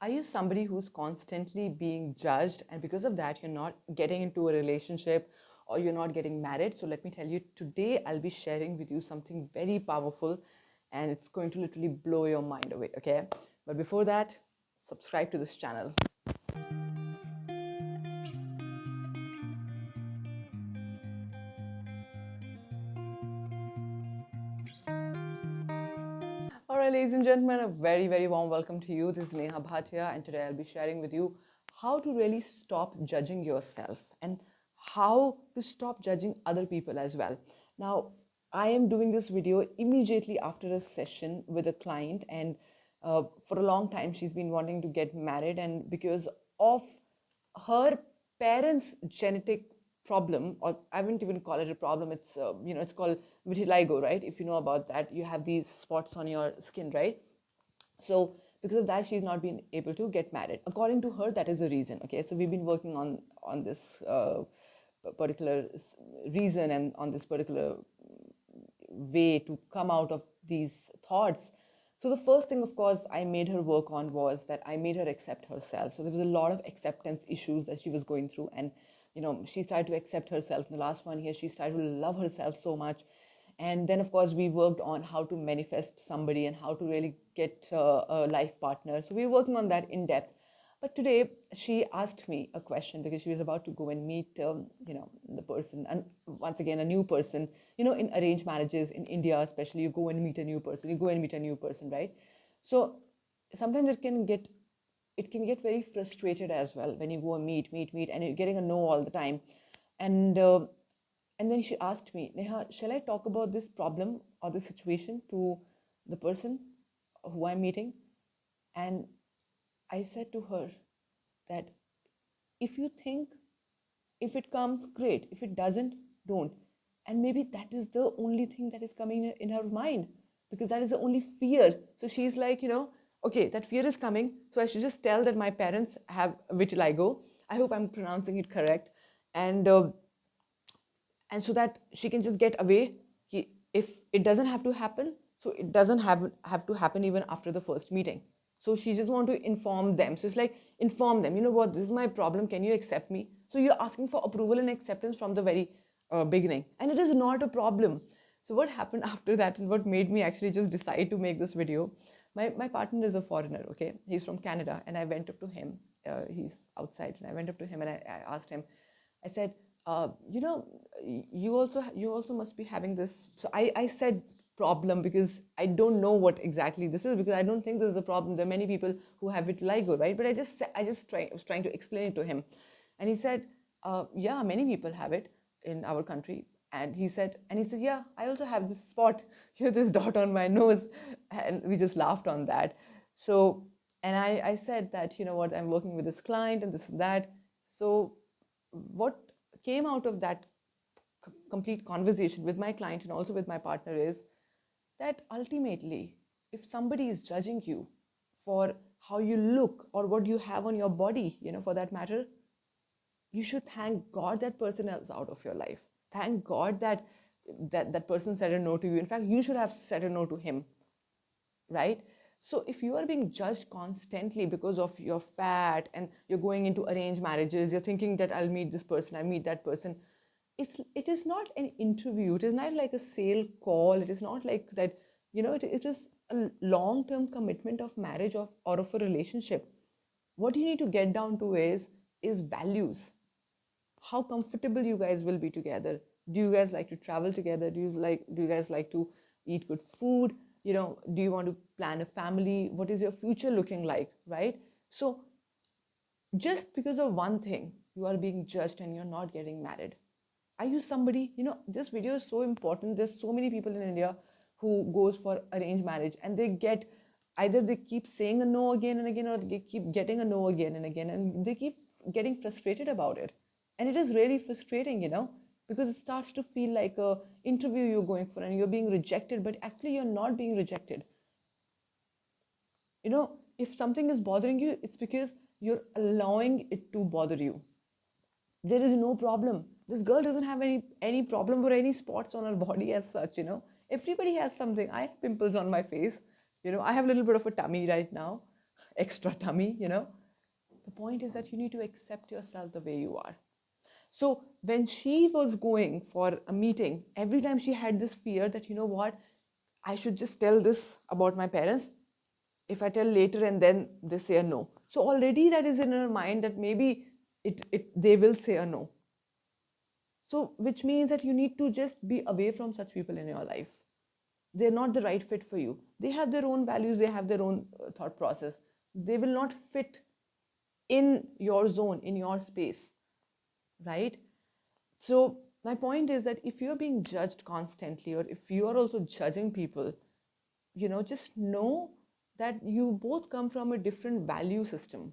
Are you somebody who's constantly being judged, and because of that, you're not getting into a relationship or you're not getting married? So, let me tell you, today I'll be sharing with you something very powerful, and it's going to literally blow your mind away, okay? But before that, subscribe to this channel. All right, ladies and gentlemen, a very, very warm welcome to you. This is Neha Bhatia, and today I'll be sharing with you how to really stop judging yourself and how to stop judging other people as well. Now, I am doing this video immediately after a session with a client, and for a long time, she's been wanting to get married, and because of her parents' genetic problem, or I wouldn't even call it a problem. It's it's called vitiligo, right? If you know about that, you have these spots on your skin, right? So because of that, she's not been able to get married. According to her, that is the reason. Okay, so we've been working on this particular reason and on this particular way to come out of these thoughts. So the first thing, of course, I made her work on was that I made her accept herself. So there was a lot of acceptance issues that she was going through, and she started to accept herself. In the last 1 year, she started to love herself so much. And then, of course, we worked on how to manifest somebody and how to really get a life partner. So we were working on that in depth. But today she asked me a question because she was about to go and meet, the person, and once again, a new person. In arranged marriages in India, especially, you go and meet a new person. You go and meet a new person, right? So sometimes it can get very frustrated as well when you go and meet, and you're getting a no all the time, and and then she asked me, Neha, shall I talk about this problem or this situation to the person who I'm meeting? And I said to her that if you think, if it comes, great. If it doesn't, don't. And maybe that is the only thing that is coming in her mind, because that is the only fear. So she's like, okay, that fear is coming. So I should just tell that my parents have vitiligo. I hope I'm pronouncing it correct. And so that she can just get away. If it doesn't have to happen, so it doesn't have to happen even after the first meeting. So she just want to inform them. So it's like, inform them, you know what, this is my problem, can you accept me? So you're asking for approval and acceptance from the very beginning, and it is not a problem. So what happened after that, and what made me actually just decide to make this video, my partner is a foreigner, okay? He's from Canada, and I went up to him. He's outside, and I went up to him and I asked him. I said, you also must be having this. So I said problem because I don't know what exactly this is, because I don't think this is a problem. There are many people who have vitiligo, right? But I was trying to explain it to him, and he said, yeah, many people have it in our country. And he said, yeah, I also have this spot, this dot on my nose, and we just laughed on that. So, and I said that, you know what, I'm working with this client and this and that. So what came out of that complete conversation with my client and also with my partner is that ultimately, if somebody is judging you for how you look or what you have on your body, for that matter, you should thank God that person is out of your life. Thank God that person said a no to you. In fact, you should have said a no to him, right? So if you are being judged constantly because of your fat, and you're going into arranged marriages, you're thinking that I'll meet this person, I'll meet that person. It is not an interview. It is not like a sale call. It is not like that, it is a long-term commitment of marriage or of a relationship. What you need to get down to is values. How comfortable you guys will be together. Do you guys like to travel together? Do you guys like to eat good food? Do you want to plan a family? What is your future looking like, right? So just because of one thing, you are being judged and you're not getting married. Are you somebody, this video is so important. There's so many people in India who goes for arranged marriage, and either they keep saying a no again and again, or they keep getting a no again and again, and they keep getting frustrated about it. And it is really frustrating, because it starts to feel like a interview you're going for and you're being rejected, but actually you're not being rejected. If something is bothering you, it's because you're allowing it to bother you. There is no problem. This girl doesn't have any problem or any spots on her body as such. Everybody has something. I have pimples on my face. I have a little bit of a tummy right now. extra tummy, The point is that you need to accept yourself the way you are. So when she was going for a meeting, every time she had this fear that, what, I should just tell this about my parents. If I tell later and then they say a no. So already that is in her mind that maybe they will say a no. So which means that you need to just be away from such people in your life. They're not the right fit for you. They have their own values, they have their own thought process. They will not fit in your zone, in your space, right? So my point is that if you're being judged constantly, or if you are also judging people, just know that you both come from a different value system.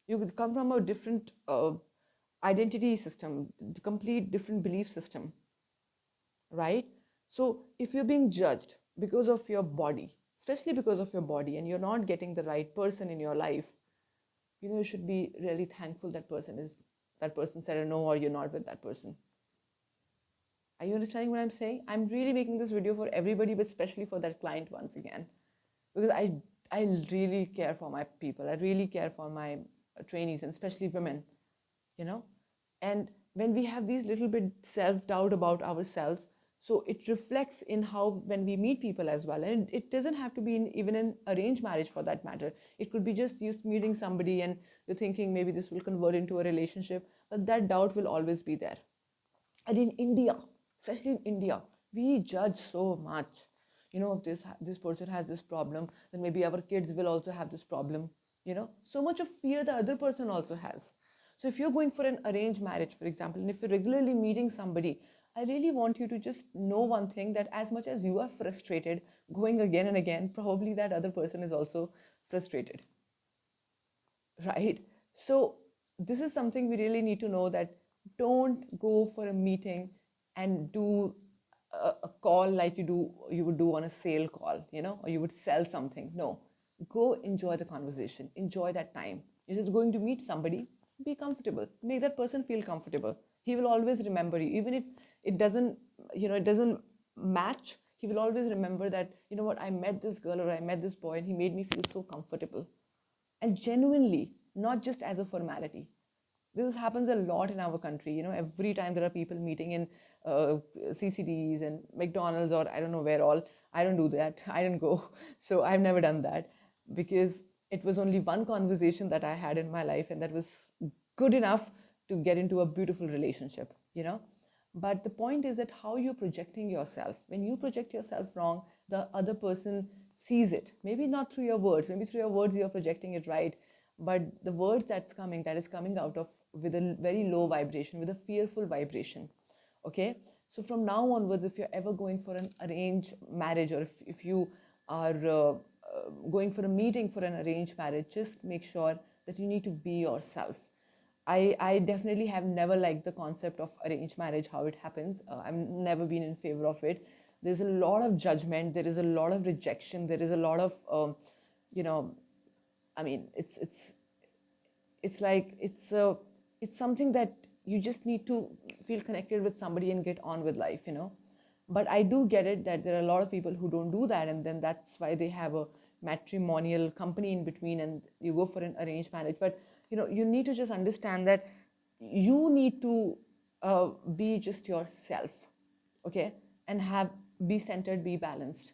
You could come from a different identity system, complete different belief system, right? So if you're being judged because of your body, especially because of your body, and you're not getting the right person in your life, you should be really thankful that person said a no, or you're not with that person. Are you understanding what I'm saying? I'm really making this video for everybody, but especially for that client once again, because I really care for my people. I really care for my trainees, and especially women, you know. And when we have these little bit self-doubt about ourselves, so it reflects in how when we meet people as well. And it doesn't have to be even an arranged marriage for that matter. It could be just you meeting somebody and you're thinking maybe this will convert into a relationship, but that doubt will always be there. And in India, especially in India, we judge so much. If this person has this problem, then maybe our kids will also have this problem. So much of fear the other person also has. So if you're going for an arranged marriage, for example, and if you're regularly meeting somebody, I really want you to just know one thing, that as much as you are frustrated going again and again, probably that other person is also frustrated, right? So this is something we really need to know, that don't go for a meeting and do a call like you would do on a sale call, or you would sell something. No, go enjoy the conversation, enjoy that time. You're just going to meet somebody, be comfortable, make that person feel comfortable. He will always remember you, even if it doesn't match. He will always remember that, what, I met this girl or I met this boy and he made me feel so comfortable, and genuinely, not just as a formality. This happens a lot in our country. Every time there are people meeting in CCDs and McDonald's, or I don't know where all. I don't do that. I don't go. So I've never done that, because it was only one conversation that I had in my life, and that was good enough to get into a beautiful relationship. But the point is that how you're projecting yourself. When you project yourself wrong, the other person sees it. Maybe not through your words. Maybe through your words you're projecting it right. But the words that is coming out of with a very low vibration, with a fearful vibration. Okay? So from now onwards, if you're ever going for an arranged marriage, or if you are going for a meeting for an arranged marriage, just make sure that you need to be yourself. I definitely have never liked the concept of arranged marriage, how it happens. I've never been in favor of it. There's a lot of judgment. There is a lot of rejection. There is a lot of, you know, I mean, it's like it's something that you just need to feel connected with somebody and get on with life. But I do get it that there are a lot of people who don't do that, and then that's why they have a matrimonial company in between, and you go for an arranged marriage. But you need to just understand that you need to be just yourself, okay, and be centered, be balanced,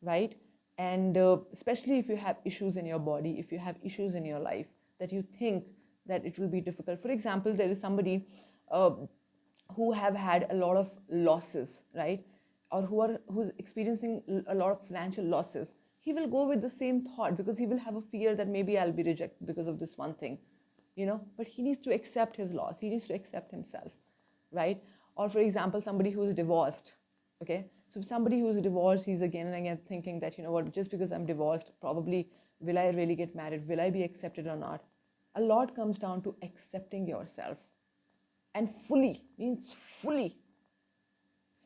right? And especially if you have issues in your body, if you have issues in your life that you think that it will be difficult. For example, there is somebody uh, who have had a lot of losses, right? Or who's experiencing a lot of financial losses. He will go with the same thought, because he will have a fear that maybe I'll be rejected because of this one thing. But he needs to accept his loss. He needs to accept himself, right? Or for example, somebody who's divorced. Okay, so somebody who's divorced, he's again and again thinking that, what, just because I'm divorced, probably will I really get married? Will I be accepted or not? A lot comes down to accepting yourself, and fully means fully,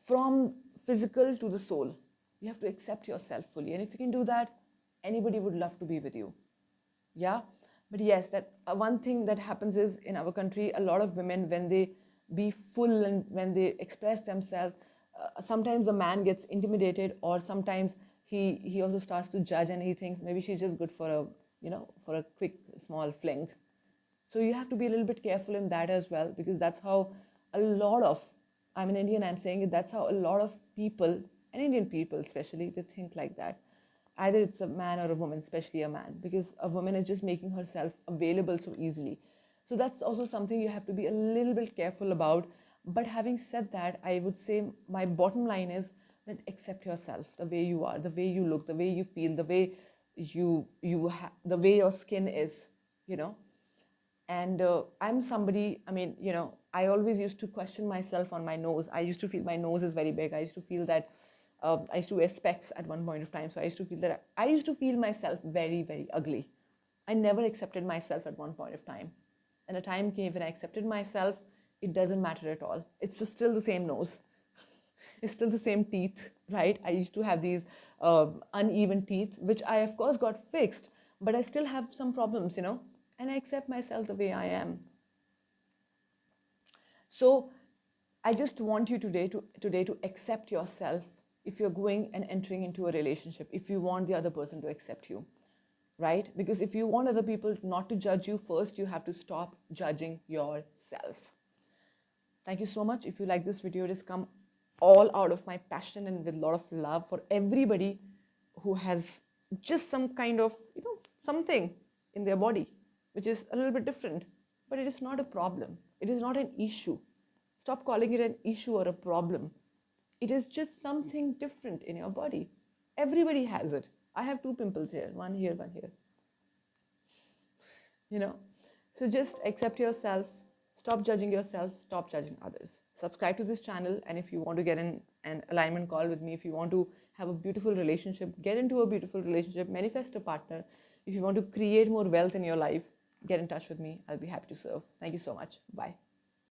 from physical to the soul. You have to accept yourself fully, and if you can do that, anybody would love to be with you. Yeah, but yes, that one thing that happens is, in our country, a lot of women, when they be full and when they express themselves, sometimes a man gets intimidated, or sometimes he also starts to judge, and he thinks maybe she's just good for a for a quick small fling. So you have to be a little bit careful in that as well, because that's how a lot of, I'm an Indian, I'm saying it, that's how a lot of people, and Indian people especially, they think like that. Either it's a man or a woman, especially a man, because a woman is just making herself available so easily. So that's also something you have to be a little bit careful about. But having said that, I would say my bottom line is that accept yourself the way you are, the way you look, the way you feel, the way the way your skin is, you know. And I'm somebody, I mean, I always used to question myself on my nose. I used to feel my nose is very big. I used to feel that I used to wear specs at one point of time. So I used to feel that I used to feel myself very, very ugly. I never accepted myself at one point of time. And a time came when I accepted myself. It doesn't matter at all. It's still the same nose. It's still the same teeth, right? I used to have these uneven teeth, which I, of course, got fixed, but I still have some problems, and I accept myself the way I am. So I just want you today to accept yourself if you're going and entering into a relationship, if you want the other person to accept you, right? Because if you want other people not to judge you, first you have to stop judging yourself. Thank you so much. If you like this video, it has come all out of my passion and with a lot of love for everybody who has just some kind of, something in their body, which is a little bit different. But it is not a problem. It is not an issue. Stop calling it an issue or a problem. It is just something different in your body. Everybody has it. I have 2 pimples here, one here, one here. So just accept yourself, stop judging yourself, stop judging others. Subscribe to this channel, and if you want to get in an alignment call with me, if you want to have a beautiful relationship, get into a beautiful relationship, manifest a partner, if you want to create more wealth in your life, get in touch with me. I'll be happy to serve. Thank you so much. Bye.